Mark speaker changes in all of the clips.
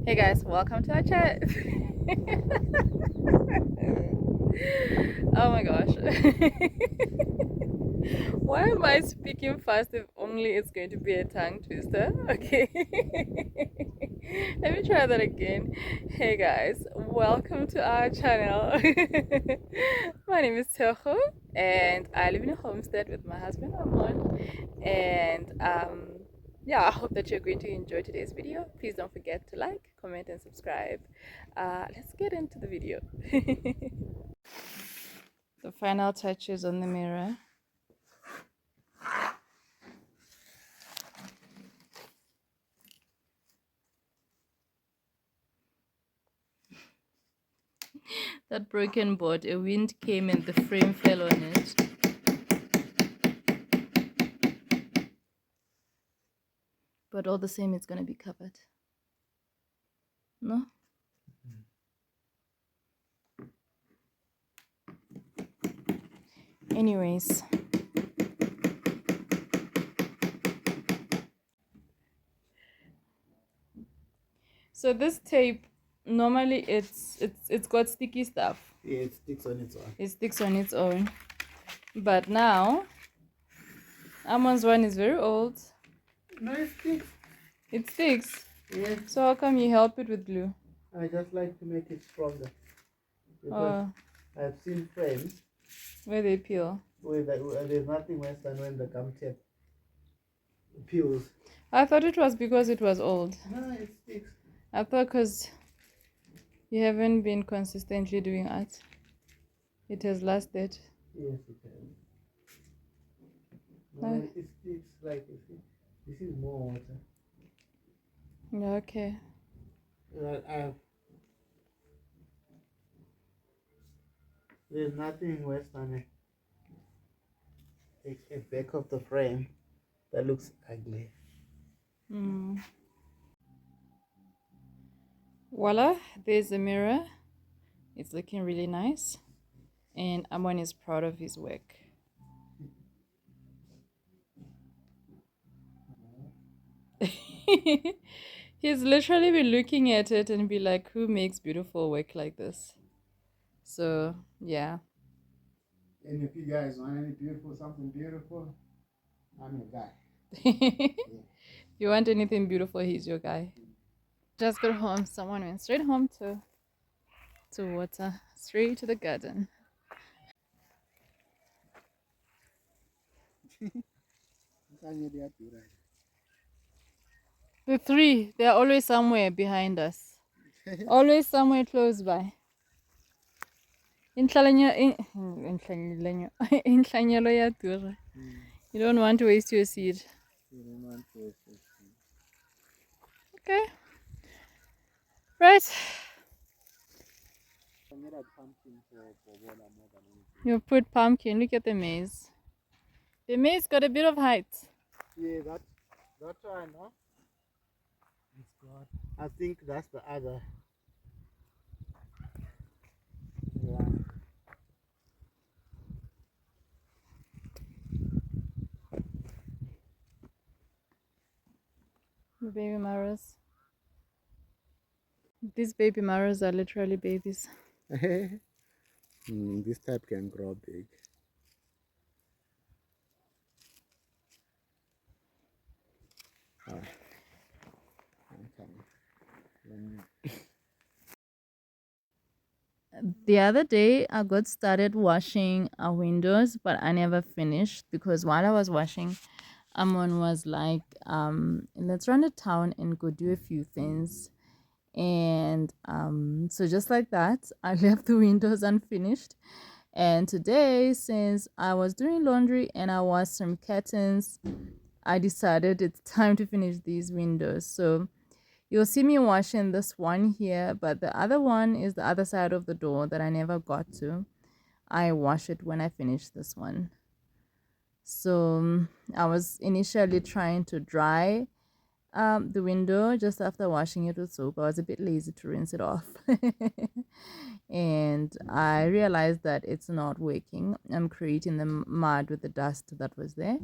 Speaker 1: Hey guys, welcome to our chat. Oh my gosh. Why am I speaking fast if only it's going to be a tongue twister? Okay. Let me try that again. Hey guys, welcome to our channel. My name is Tshegofatso and I live in a homestead with my husband Amon. And yeah, I hope that you're going to enjoy today's video. Please don't forget to like, comment, and subscribe. Let's get into the video. The final touches on the mirror. That broken board, a wind came and the frame fell on it. But all the same, it's gonna be covered. No? Anyways. So this tape, normally it's got sticky stuff.
Speaker 2: Yeah, it sticks on its own.
Speaker 1: It sticks on its own. But now, Amon's one is very old.
Speaker 2: No, it sticks.
Speaker 1: It sticks.
Speaker 2: Yes.
Speaker 1: So how come you help it with glue?
Speaker 2: I just like to make it stronger. Because I've seen frames
Speaker 1: Where they peel.
Speaker 2: where there's nothing worse than when the gum tape peels.
Speaker 1: I thought it was because it was old.
Speaker 2: No, it sticks.
Speaker 1: I thought because you haven't been consistently doing art. It has lasted.
Speaker 2: Yes, it has. No, it sticks like you see. This is more water.
Speaker 1: Okay.
Speaker 2: There's nothing worse than a back of the frame that looks ugly.
Speaker 1: Voila, there's the mirror. It's looking really nice. And Amon is proud of his work. He's literally been looking at it and be like, who makes beautiful work like this? So, yeah.
Speaker 2: And if you guys want something beautiful, I'm your guy.
Speaker 1: If you want anything beautiful, he's your guy. Just got home. Someone went straight home to water, straight to the garden. The three, they're always somewhere behind us. Always somewhere close by. Inhlanyelo ya dura. You don't want to waste your seed. Okay. Right. You put pumpkin. Look at the maize. The maize got a bit of height.
Speaker 2: Yeah, that one, huh? It's God. I think that's the other. Yeah.
Speaker 1: The baby maras. These baby maras are literally babies.
Speaker 2: This type can grow big.
Speaker 1: The other day, I got started washing our windows, but I never finished because while I was washing, Amon was like, let's run to town and go do a few things. And so just like that, I left the windows unfinished. And today, since I was doing laundry and I washed some curtains, I decided it's time to finish these windows. So you'll see me washing this one here, but the other one is the other side of the door that I never got to. I wash it when I finish this one. So I was initially trying to dry the window just after washing it with soap. I was a bit lazy to rinse it off. And I realized that it's not working. I'm creating the mud with the dust that was there.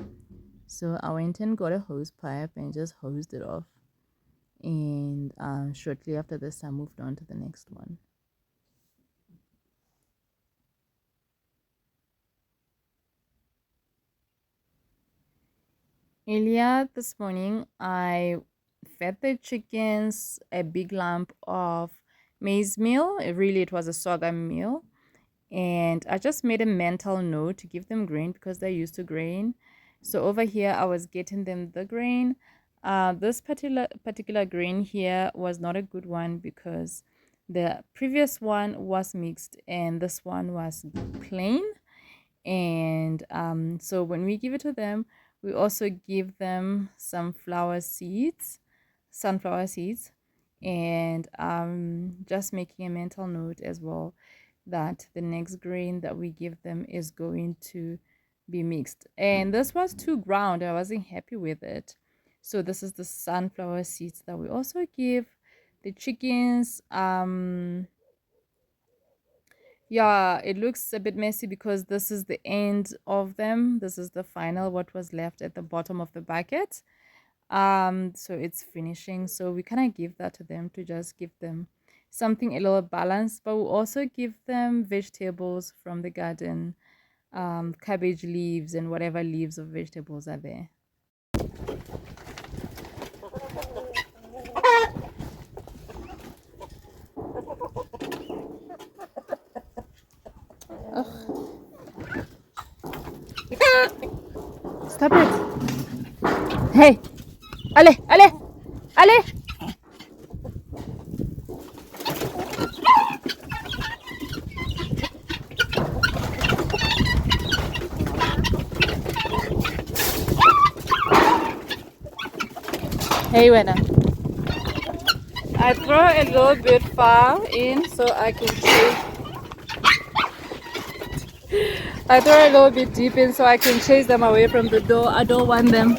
Speaker 1: So I went and got a hose pipe and just hosed it off. and shortly after this I moved on to the next one. Earlier this morning, I fed the chickens a big lump of maize meal. It was a sorghum meal. And I just made a mental note to give them grain because they're used to grain. So over here, I was getting them the grain. This particular grain here was not a good one because the previous one was mixed and this one was plain. And so when we give it to them, we also give them sunflower seeds, and just making a mental note as well that the next grain that we give them is going to be mixed. And this was too ground. I wasn't happy with it. So this is the sunflower seeds that we also give the chickens. Yeah, it looks a bit messy because this is the end of them. This is the final, what was left at the bottom of the bucket. So it's finishing. So we kind of give that to them to just give them something a little balanced, but we'll also give them vegetables from the garden, cabbage leaves and whatever leaves of vegetables are there. Stop it. Hey, Ale, Ale, Ale. Hey, Wena. I throw a little bit far in so I can chase. I throw a little bit deep in so I can chase them away from the door. I don't want them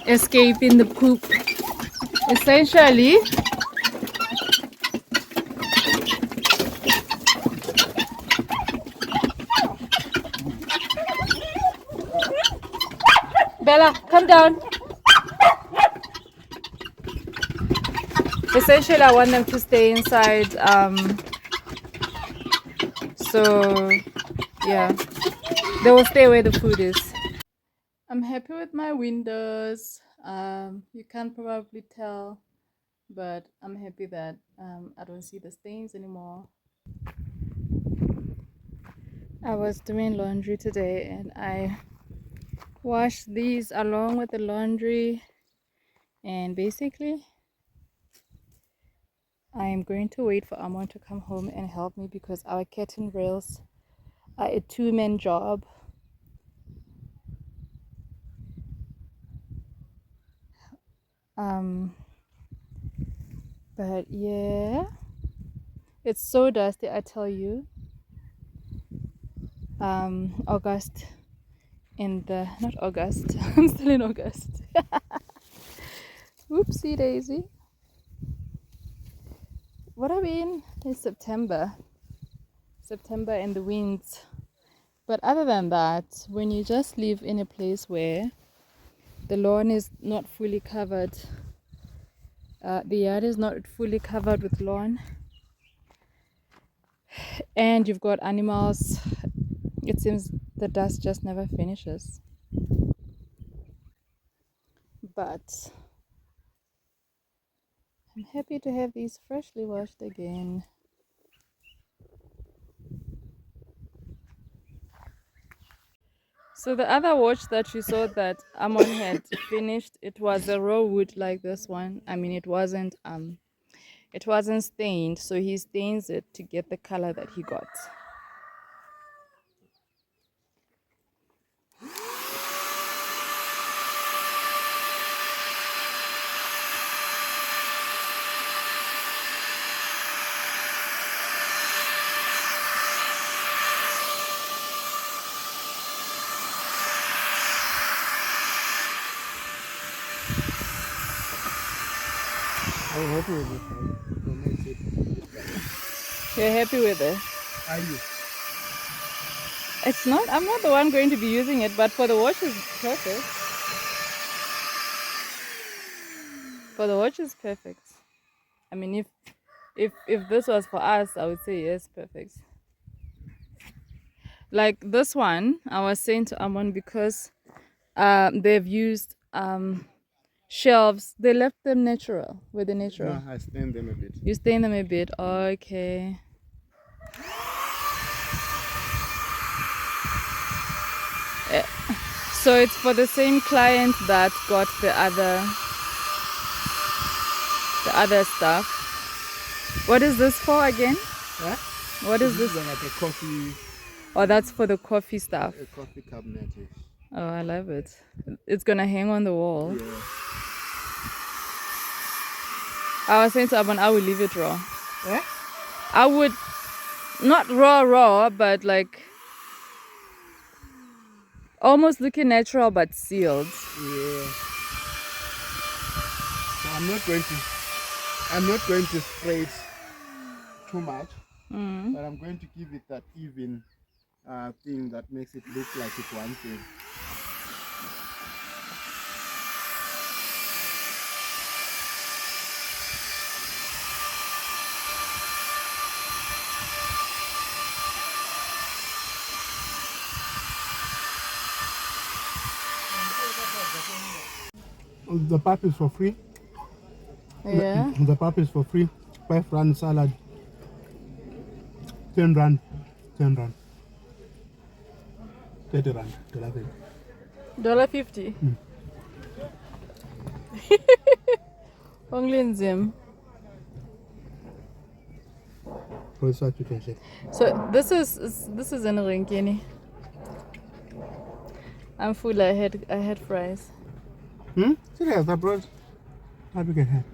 Speaker 1: escaping the poop. Essentially, Bella, come down. Essentially, I want them to stay inside. So yeah, they will stay where the food is. I'm happy with my windows. You can't probably tell, but I'm happy that I don't see the stains anymore. I was doing laundry today and I washed these along with the laundry, and basically I am going to wait for Amon to come home and help me because our curtain rails are a two-man job. But yeah, it's so dusty, I tell you. August in the not August. I'm still in August. Whoopsie daisy. What I mean is September. September and the winds. But other than that, when you just live in a place where the lawn is not fully covered, the yard is not fully covered with lawn, and you've got animals, it seems the dust just never finishes. But I'm happy to have these freshly washed again. So the other watch that you saw that Amon had finished, it was a raw wood like this one. I mean, it wasn't stained, so he stains it to get the color that he got.
Speaker 2: I'm happy with this one. It makes it.
Speaker 1: You're happy with it?
Speaker 2: Are you?
Speaker 1: It's not. I'm not the one going to be using it, but for the watch, it's perfect. For the watch is perfect. I mean, if this was for us, I would say yes, perfect. Like this one, I was saying to Amon because they've used shelves. They left them natural. Were they natural?
Speaker 2: No, I stain them a bit.
Speaker 1: You stain them a bit. Okay. So it's for the same client that got the other stuff. What is this for again?
Speaker 2: Huh?
Speaker 1: What is this?
Speaker 2: Is like a coffee.
Speaker 1: Oh, that's for the coffee stuff.
Speaker 2: A coffee cabinet.
Speaker 1: Oh, I love it. It's gonna hang on the wall.
Speaker 2: Yeah.
Speaker 1: I was saying to Abon, I would leave it raw.
Speaker 2: Eh?
Speaker 1: I would not raw, but like almost looking natural but sealed.
Speaker 2: Yeah. So I'm not going to spray it too much, but I'm going to give it that even thing that makes it look like it's one thing. The pap is for free.
Speaker 1: Yeah.
Speaker 2: The pap is for free. 5 rand salad. 10 rand. 10 rand. 30 rand.
Speaker 1: $1.50. Only in Zim.
Speaker 2: So you can check.
Speaker 1: So this is in Rinkini. I'm full. I had fries.
Speaker 2: Serious, I brought. How do you get here?